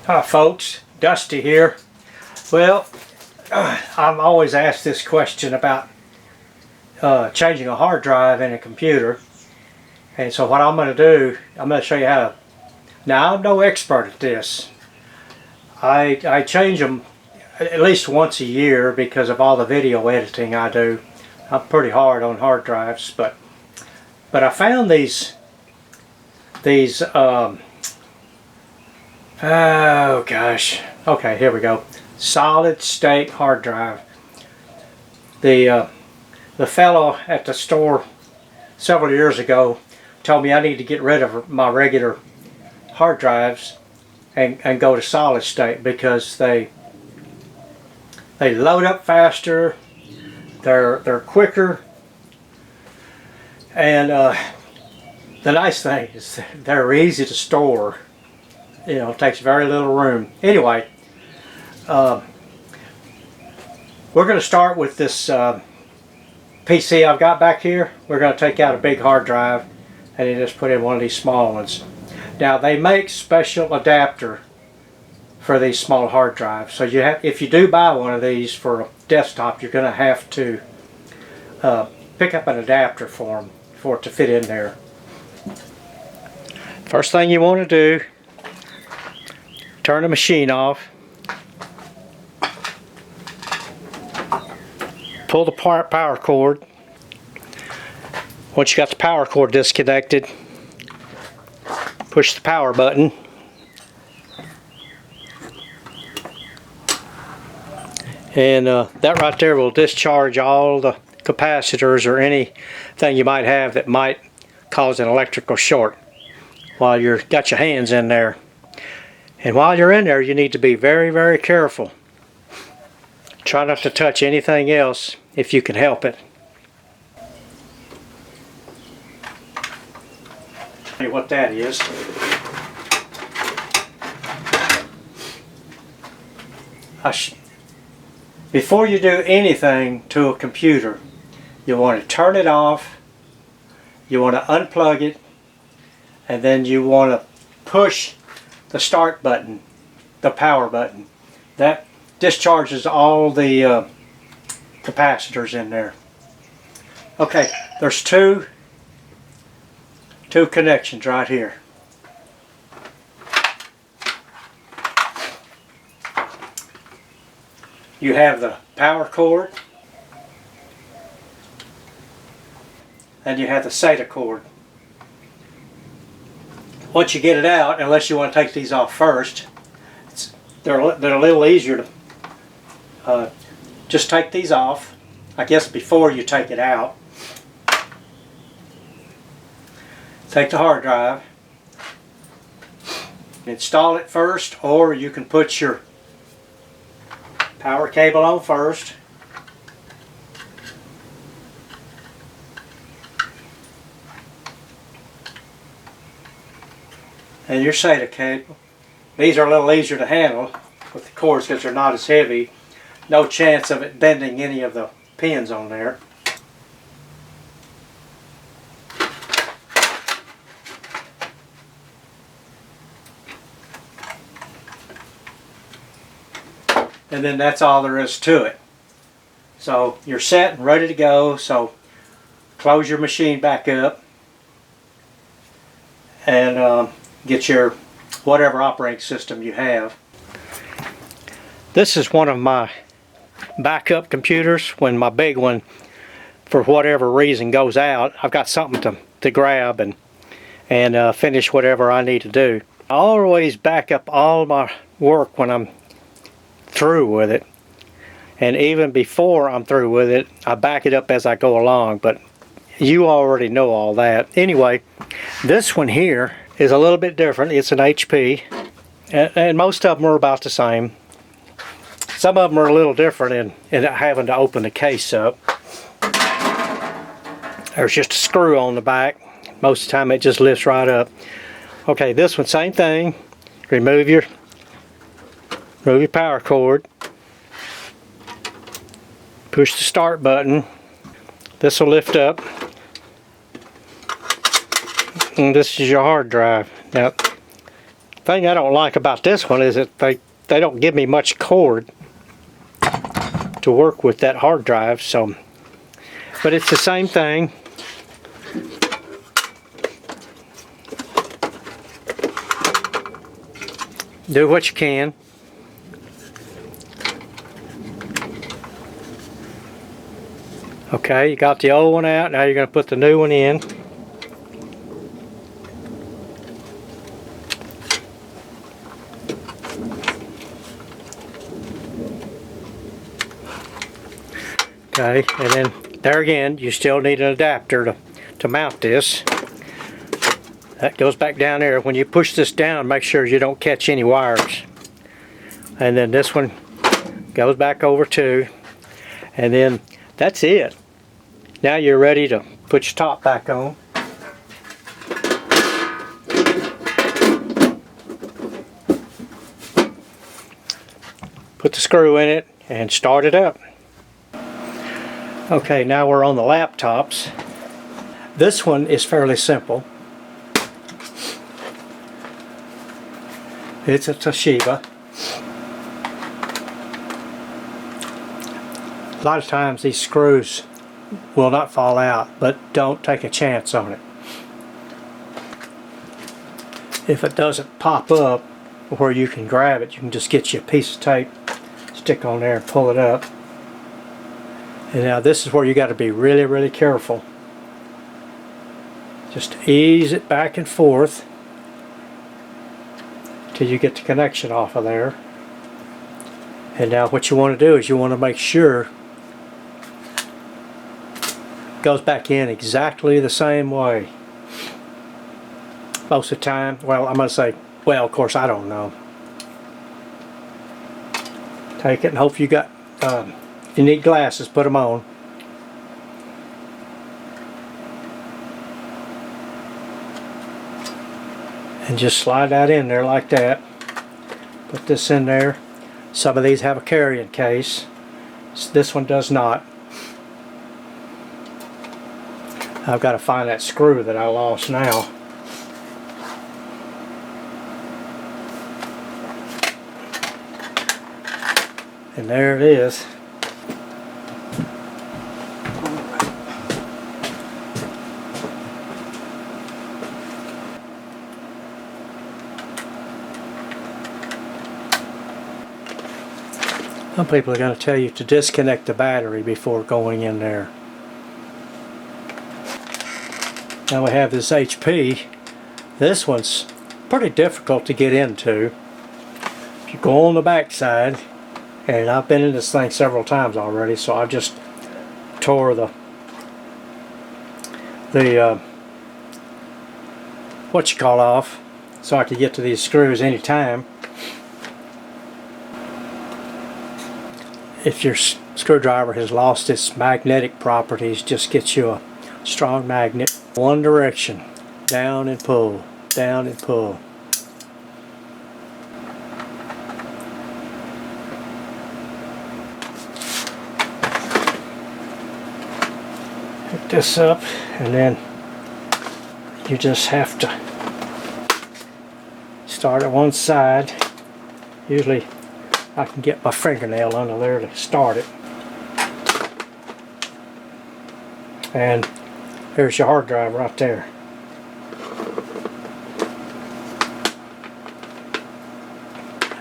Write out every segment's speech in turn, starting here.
Hi folks, Dusty here. Well, I'm always asked this question about changing a hard drive in a computer. And so what I'm going to do, I'm going to show you how to. Now I'm no expert at this. I change them at least once a year because of all the video editing I do. I'm pretty hard on hard drives, but I found these oh gosh, okay, here we go. Solid state hard drive. The fellow at the store several years ago told me I need to get rid of my regular hard drives and go to solid state because they load up faster, they're quicker, and the nice thing is they're easy to store. You know, it takes very little room. Anyway, we're going to start with this PC I've got back here. We're going to take out a big hard drive and then just put in one of these small ones. Now they make special adapter for these small hard drives. So if you do buy one of these for a desktop, you're going to have to pick up an adapter for it to fit in there. First thing you want to do, turn the machine off, pull the power cord. Once you got the power cord disconnected, push the power button, and that right there will discharge all the capacitors or anything you might have that might cause an electrical short while you've got your hands in there. And while you're in there, you need to be very, very careful. Try not to touch anything else if you can help it. Tell you what that is. Before you do anything to a computer, you want to turn it off, you want to unplug it, and then you want to push the start button, the power button. That discharges all the capacitors in there. Okay, there's two connections right here. You have the power cord and you have the SATA cord. Once you get it out, unless you want to take these off first, they're a little easier to just take these off, I guess, before you take it out. Take the hard drive, install it first, or you can put your power cable on first. And your SATA cable. These are a little easier to handle with the cords because they're not as heavy. No chance of it bending any of the pins on there. And then that's all there is to it. So you're set and ready to go. So close your machine back up and get your whatever operating system you have. This is one of my backup computers. When my big one, for whatever reason, goes out, I've got something to grab and finish whatever I need to do. I always back up all my work when I'm through with it, and even before I'm through with it, I back it up as I go along, but you already know all that. Anyway, this one here is a little bit different. It's an HP, and most of them are about the same. Some of them are a little different in having to open the case up. There's just a screw on the back. Most of the time it just lifts right up. Okay, this one, same thing. Remove your power cord. Push the start button. This will lift up. And this is your hard drive. Now, thing I don't like about this one is that they don't give me much cord to work with that hard drive, so, but it's the same thing. Do what you can. Okay, you got the old one out, now you're going to put the new one in. Okay, and then there again, you still need an adapter to mount this. That goes back down there. When you push this down, make sure you don't catch any wires. And then this one goes back over too. And then that's it. Now you're ready to put your top back on. Put the screw in it and start it up. Okay, now we're on the laptops. This one is fairly simple. It's a Toshiba. A lot of times these screws will not fall out, but don't take a chance on it. If it doesn't pop up where you can grab it, you can just get you a piece of tape, stick on there and pull it up. And now this is where you got to be really, really careful. Just ease it back and forth till you get the connection off of there. And now what you want to do is you want to make sure it goes back in exactly the same way. Most of the time, well, I'm going to say, well, of course I don't know. Take it and hope you got, if you need glasses, put them on. And just slide that in there like that. Put this in there. Some of these have a carrying case. This one does not. I've got to find that screw that I lost now. And there it is. Some people are going to tell you to disconnect the battery before going in there. Now we have this HP. This one's pretty difficult to get into. If you go on the back side, and I've been in this thing several times already, so I just tore the what you call off so I could get to these screws anytime. If your screwdriver has lost its magnetic properties, just get you a strong magnet. One direction, down and pull, down and pull. Pick this up, and then you just have to start at one side. Usually I can get my fingernail under there to start it. And there's your hard drive right there.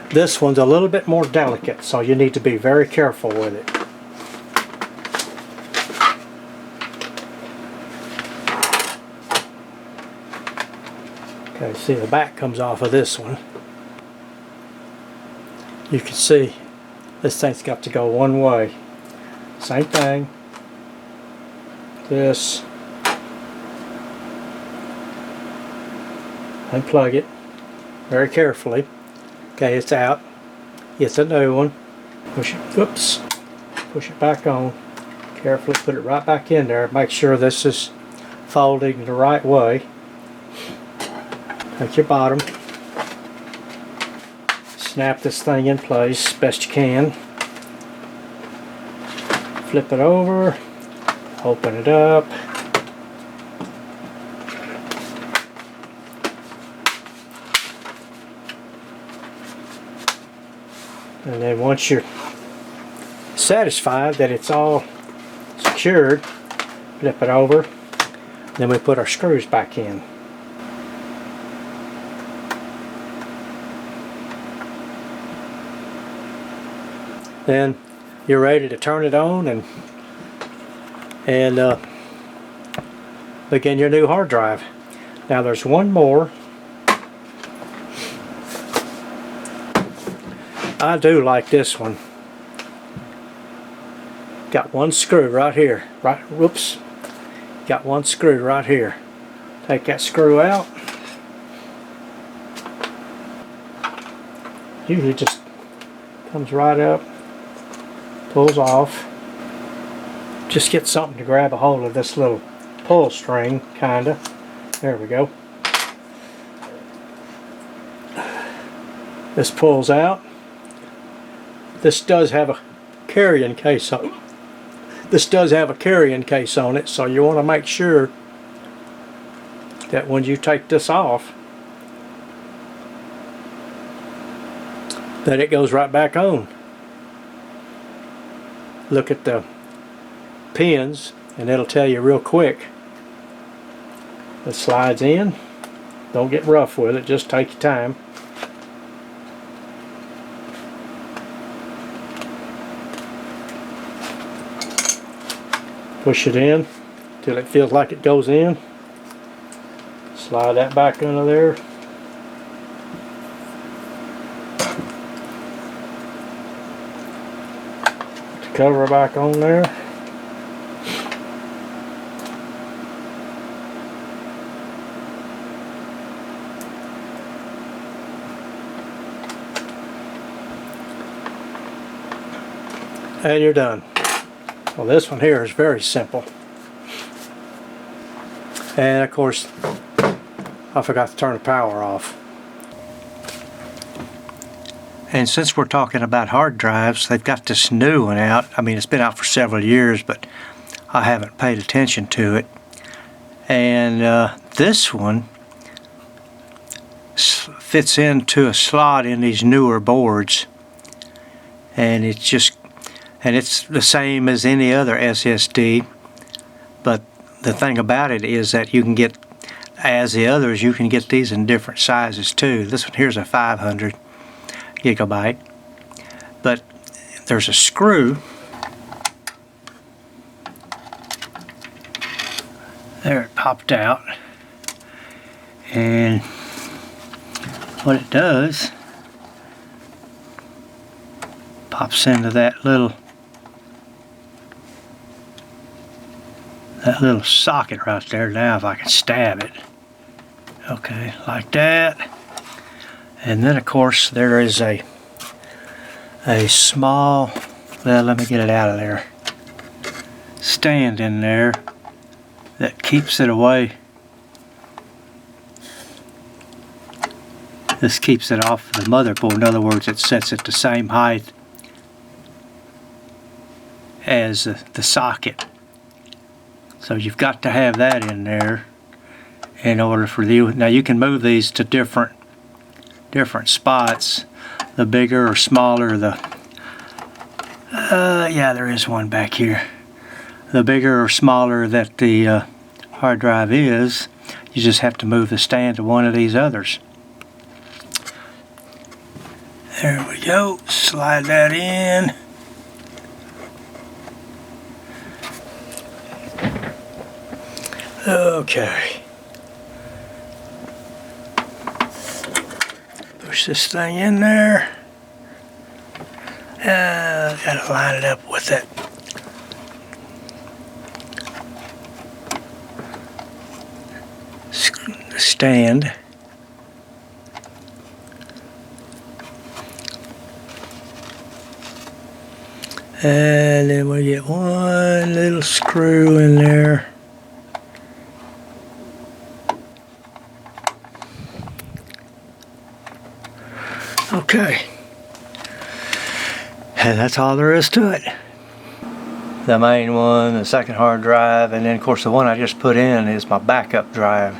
This one's a little bit more delicate, so you need to be very careful with it. Okay, see the back comes off of this one. You can see this thing's got to go one way. Same thing. This. Unplug it very carefully. Okay, it's out. It's a new one. Push it. Oops. Push it back on. Carefully put it right back in there. Make sure this is folding the right way. Take your bottom. Snap this thing in place best you can. Flip it over. Open it up. And then once you're satisfied that it's all secured, flip it over. Then we put our screws back in. Then you're ready to turn it on and begin your new hard drive. Now there's one more. I do like this one. Got one screw right here. Whoops. Got one screw right here. Take that screw out. Usually just comes right up, pulls off. Just get something to grab a hold of this little pull string, kinda. There we go. This pulls out. This does have a carrying case on it. This does have a carrying case on it, so you want to make sure that when you take this off, that it goes right back on. Look at the pins and it'll tell you real quick. It slides in. Don't get rough with it, just take your time. Push it in till it feels like it goes in. Slide that back under there. Put the cover back on there. And you're done. Well, this one here is very simple. And of course, I forgot to turn the power off. And since we're talking about hard drives, they've got this new one out. I mean, it's been out for several years, but I haven't paid attention to it. And this one fits into a slot in these newer boards. And it's the same as any other SSD, but the thing about it is that you can get, as the others, you can get these in different sizes too. This one here's a 500 gigabyte, but there's a screw there. It popped out, and what it does, pops into that little socket right there. Now if I can stab it, okay, like that. And then of course there is a small, well, let me get it out of there, stand in there that keeps it away. This keeps it off the motherboard. In other words, it sets it the same height as the socket. So you've got to have that in there in order for you. Now you can move these to different spots. The bigger or smaller yeah, there is one back here. The bigger or smaller that the hard drive is, you just have to move the stand to one of these others. There we go. Slide that in. Okay. Push this thing in there. Gotta line it up with that. Stand. And then we get one little screw in there. Okay, and that's all there is to it. The main one, the second hard drive, and then of course the one I just put in is my backup drive.